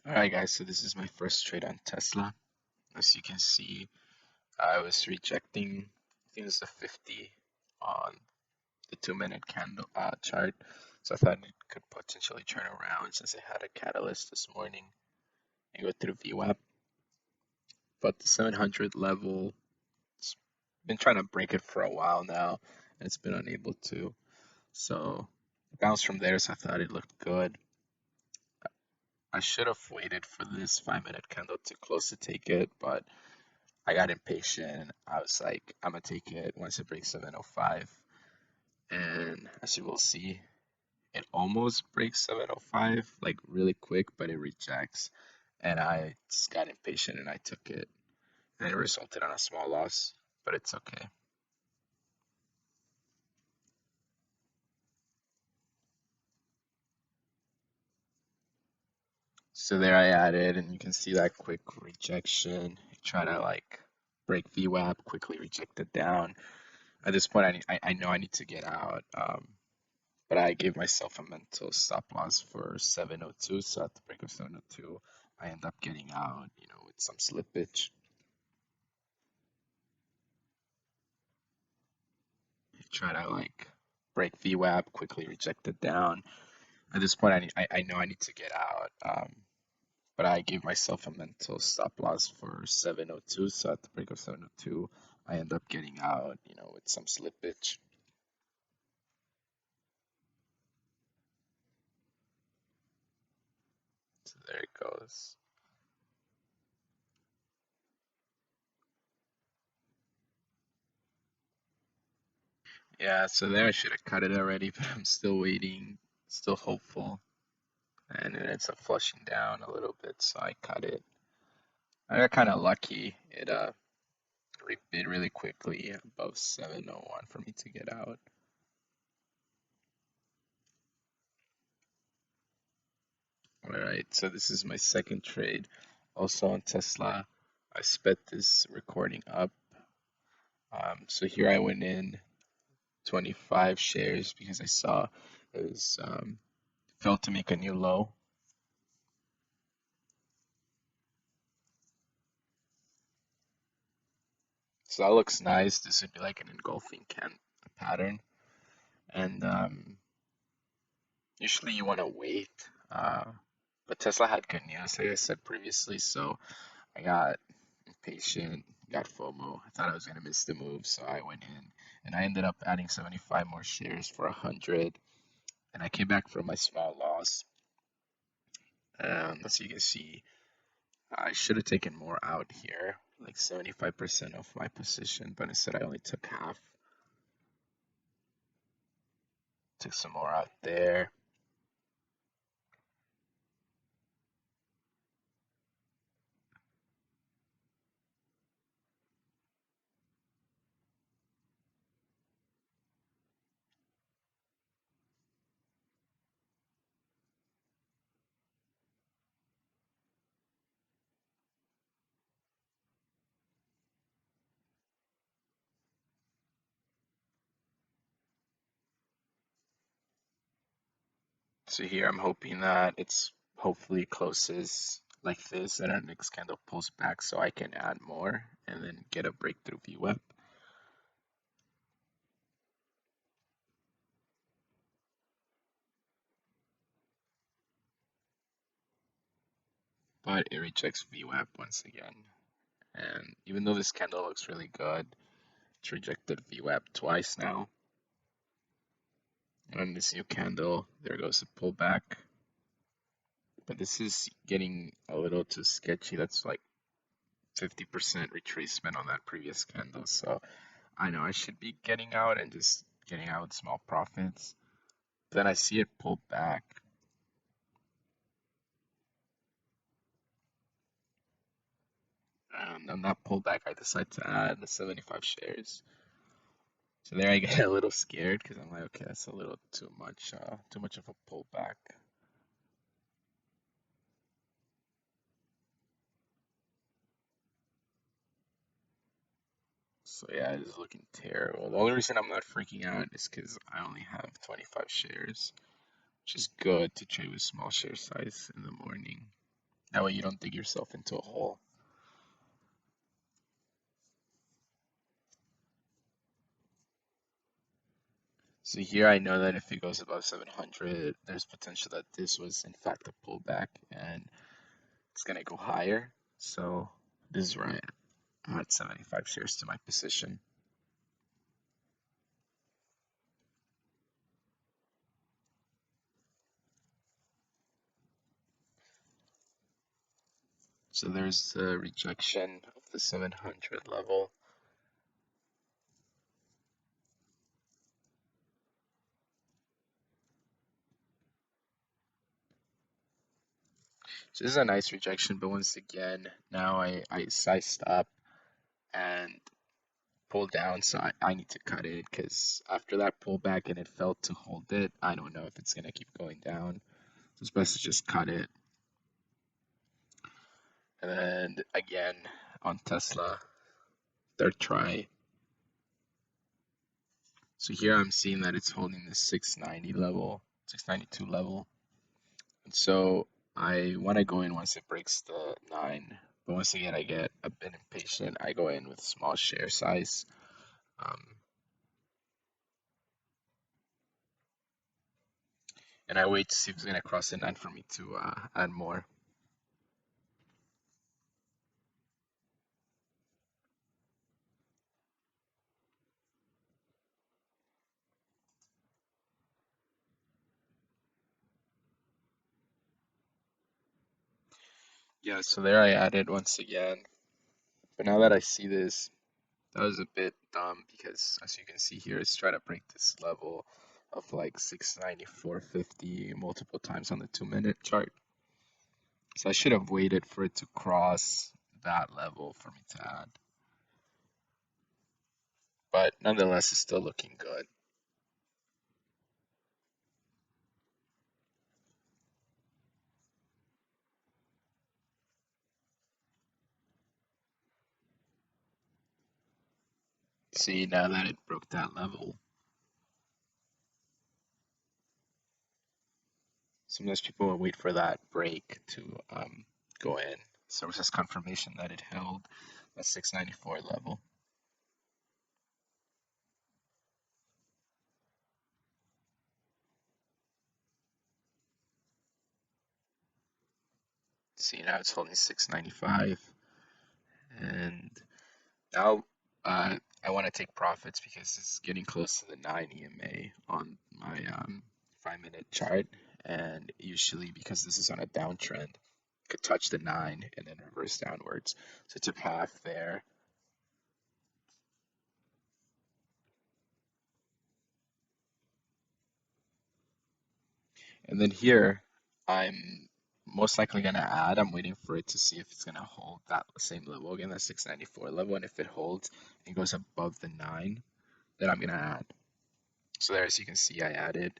Alright guys, so this is my first trade on Tesla. As you can see, I was rejecting, I think it's a 50 on the 2 minute candle chart. So I thought it could potentially turn around since it had a catalyst this morning and go through VWAP. But the 700 level, it's been trying to break it for a while now, and it's been unable to. So it bounced from there, so I thought it looked good. I should have waited for this 5 minute candle to close to take it, but I got impatient. I was like, I'm gonna take it once it breaks 705. And as you will see, it almost breaks 705, like really quick, but it rejects. And I just got impatient and I took it. And it resulted on a small loss, but it's okay. So there I added, and you can see that quick rejection. Try to like break VWAP, quickly reject it down. At this point, I know I need to get out. But I gave myself a mental stop loss for 702. So at the break of 702, I end up getting out, with some slippage. Try to like break VWAP, quickly reject it down. At this point, I know I need to get out. But I gave myself a mental stop loss for 702. So at the break of 702, I end up getting out, with some slippage. So there it goes. Yeah, so there I should have cut it already, but I'm still waiting, still hopeful. And it ends up flushing down a little bit, so I cut it. I got kind of lucky. It rebid really quickly above 701 for me to get out. All right, so this is my second trade, also on Tesla. I sped this recording up. So here I went in 25 shares because I saw it was failed to make a new low. So that looks nice. This would be like an engulfing can pattern. And usually you want to wait. Uh, but Tesla had good news, like I said previously, so I got impatient, got FOMO. I thought I was gonna miss the move, so I went in and I ended up adding 75 more shares for 100. And I came back from my small loss. As you can see, I should have taken more out here, like 75% of my position, but instead I only took half. Took some more out there. So here I'm hoping that it's hopefully closes like this and our next candle pulls back so I can add more and then get a breakthrough VWAP. But it rejects VWAP once again. And even though this candle looks really good, it's rejected VWAP twice now. And this new candle, there goes the pullback. But this is getting a little too sketchy. That's like 50% retracement on that previous candle. So I know I should be getting out and just getting out with small profits. Then I see it pull back. And on that pullback, I decide to add the 75 shares. So there I get a little scared because I'm like, okay, that's a little too much of a pullback. So yeah, it is looking terrible. The only reason I'm not freaking out is because I only have 25 shares, which is good to trade with small share size in the morning. That way you don't dig yourself into a hole. So here I know that if it goes above 700, there's potential that this was in fact a pullback and it's gonna go higher. So this is where I add 75 shares to my position. So there's the rejection of the 700 level. So this is a nice rejection, but once again, now I sized up and pulled down, so I need to cut it because after that pullback and it felt to hold it, I don't know if it's gonna keep going down. So it's best to just cut it. And then again on Tesla, third try. So here I'm seeing that it's holding the 690 level, 692 level. And so I want to go in once it breaks the 9. But once again, I get a bit impatient. I go in with small share size. Um, and I wait to see if it's going to cross the 9 for me to add more. Yeah, so there I added once again. But now that I see this, that was a bit dumb because as you can see here, it's trying to break this level of like 694.50 multiple times on the 2-minute chart. So I should have waited for it to cross that level for me to add. But nonetheless, it's still looking good. See, now that it broke that level, sometimes people will wait for that break to go in. So it's just confirmation that it held a 694 level. See, now it's holding 695. And now I want to take profits because it's getting close to the 9 EMA on my 5-minute chart. And usually, because this is on a downtrend, could touch the 9 and then reverse downwards. So it took half there. And then here, I'm most likely going to add. I'm waiting for it to see if it's going to hold that same level again, that 694 level. And if it holds and goes above the 9, then I'm going to add. So there, as you can see, I added.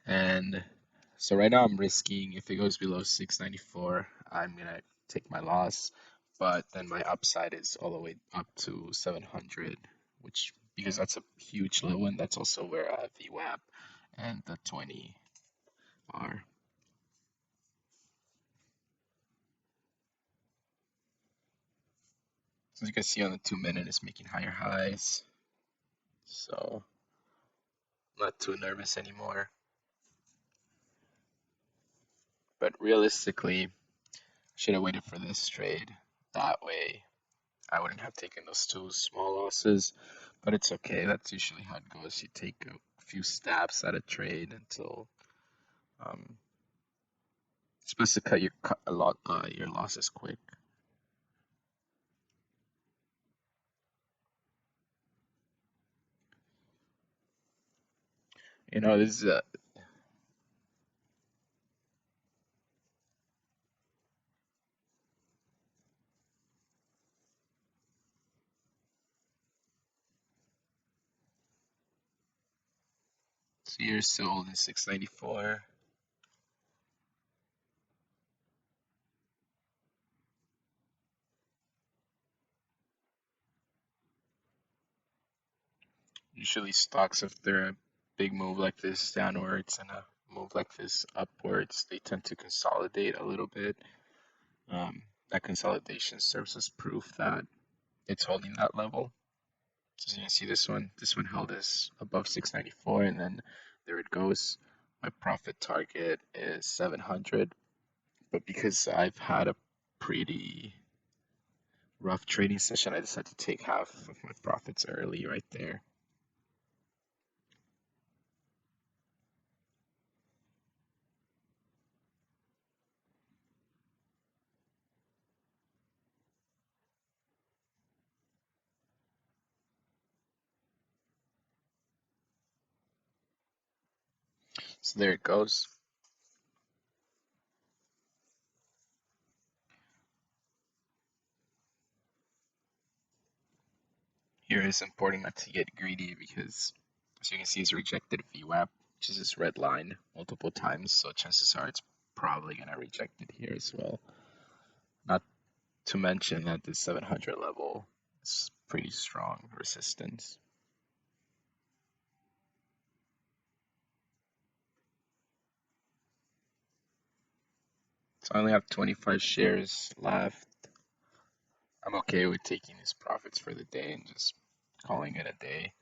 And so right now I'm risking, if it goes below 694, I'm going to take my loss. But then my upside is all the way up to 700, which, because that's a huge level, and that's also where the VWAP and the 20 are. So as you can see on the 2-minute, it's making higher highs. So I'm not too nervous anymore. But realistically, should have waited for this trade. That way, I wouldn't have taken those two small losses. But it's okay. That's usually how it goes. You take a few stabs at a trade until um, it's best to cut your losses quick. You know, this is so you're still holding 694. Usually stocks after a big move like this downwards and a move move like this upwards, they tend to consolidate a little bit. That consolidation serves as proof that it's holding that level. So you can see this one held as above 694, and then there it goes. My profit target is 700, but because I've had a pretty rough trading session, I decided to take half of my profits early right there. So there it goes. Here it's important not to get greedy because, as you can see, it's rejected VWAP, which is this red line, multiple times. So chances are it's probably going to reject it here as well. Not to mention that the 700 level is pretty strong resistance. So I only have 25 shares left. I'm okay with taking these profits for the day and just calling it a day.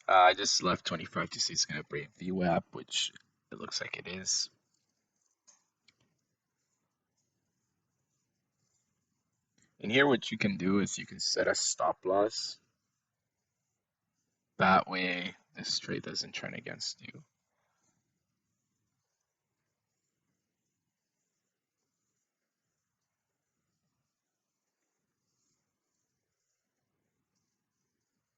I just left 25 to see it's going to break VWAP, which it looks like it is. And here what you can do is you can set a stop loss. That way this trade doesn't turn against you.